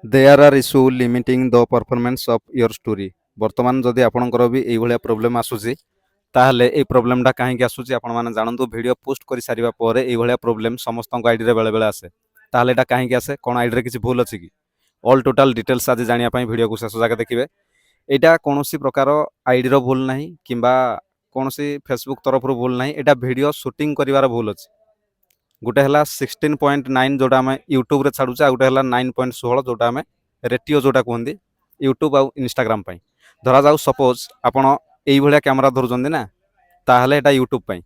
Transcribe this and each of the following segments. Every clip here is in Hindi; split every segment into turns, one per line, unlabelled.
There are issue limiting the performance of your story. ବର୍ତ୍ତମାନ ଯଦି ଆପଣଙ୍କର ବି ଏଇଭଳିଆ ପ୍ରୋବ୍ଲେମ୍ ଆସୁଛି ତାହେଲେ ଏଇ ପ୍ରୋବ୍ଲେମ୍ଟା କାହିଁକି ଆସୁଛି ଆପଣମାନେ ଜାଣନ୍ତୁ। ଭିଡ଼ିଓ ପୋଷ୍ଟ କରିସାରିବା ପରେ ଏଇଭଳିଆ ପ୍ରୋବ୍ଲେମ୍ ସମସ୍ତଙ୍କ ଆଇଡ଼ିରେ ବେଳେବେଳେ ଆସେ। ତାହେଲେ ଏଇଟା କାହିଁକି ଆସେ, କ'ଣ ଆଇଡ଼ିରେ କିଛି ଭୁଲ ଅଛି କି? ଅଲ୍ ଟୋଟାଲ୍ ଡିଟେଲ୍ସ ଆଜି ଜାଣିବା ପାଇଁ ଭିଡ଼ିଓକୁ ଶେଷ ଯାକେ ଦେଖିବେ। ଏଇଟା କୌଣସି ପ୍ରକାର ଆଇଡ଼ିର ଭୁଲ ନାହିଁ କିମ୍ବା କୌଣସି ଫେସବୁକ୍ ତରଫରୁ ଭୁଲ ନାହିଁ, ଏଇଟା ଭିଡ଼ିଓ ସୁଟିଂ କରିବାର ଭୁଲ ଅଛି। गोटे है 16.9 जोटा आम यूट्यूब रे छाड़ूचे, आ गोटे है 9.16 जोटा आम रेटियो जोटा कहते यूट्यूब आउ इंस्टाग्राम पाई। धरा जाऊ सपोज आपण यही भाया कैमरा धरुचंदी ना, ताहले एटा यूट्यूब पाई।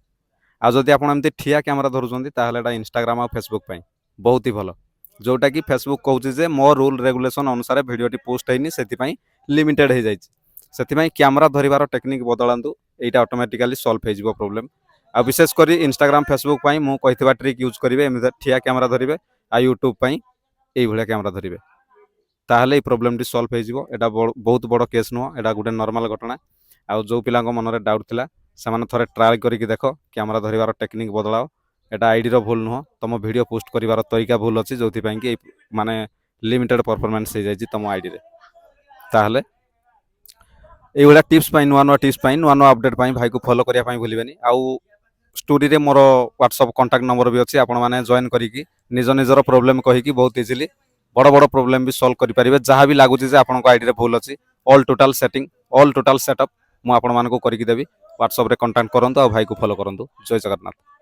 आ जदि आपण एमती ठिया कैमरा धरुचंदी ताहले एटा इंस्टाग्राम आ फेसबुक पाई। बहुत ही भलो, जोटा कि फेसबुक कहूँ जे मो रूल रेगुलेशन अनुसार भिडियोटी पोस्ट होनी से लिमिटेड हो जाए। से कैमरा धरिबार टेक्निक बदलांतु, एटा ऑटोमेटिकली सॉल्व हो प्रोब्लेम। आ विशेषकर इंस्टाग्राम फेसबुक पाई मु कहिथिबा ट्रिक यूज करेंगे। एमती ठिया कैमरा धरिबे, आ यूट्यूब पाई एई भलिया कैमरा धरिबे, ताहले प्रोब्लेम टी सॉल्व हो। एटा बहुत बड़ केस नुह, एटा गोटे नॉर्मल घटना। आ जो पिला मनरे डाउट थिला सेमाने थरे ट्रायल करिक देख, कैमरा धरिबार टेक्निक बदलाओ। एटा आईडी रो भूल नुह, तुम वीडियो पोस्ट करिबार तरीका भूल अछि, जोथि पई कि माने लिमिटेड परफॉर्मेंस हो जाय तुम आईडी रे। ताहले एई भलिया टिप्स पई, नुआ नुआ टिप्स पई, नुआ नुआ अपडेट पई भाई को फॉलो करिया पई भूलिबेनी। आउ स्टोरी रे मोर व्हाट्सएप कांटेक्ट नंबर भी अच्छी, आपण मैंने जॉइन करिकी निज निजर प्रोब्लेम कहीकि बहुत इजिली बड़ बड़ प्रोब्लेम भी सॉल्व करि परिबे। जहाँ भी लागुची जे आपनको आईडी रे भूल अछि, all total setting, all total setup मु आपण मानको करिकी देबी। व्हाट्सएप रे कांटेक्ट करंतु, आ भाई को फॉलो करंतु। जय जगन्नाथ।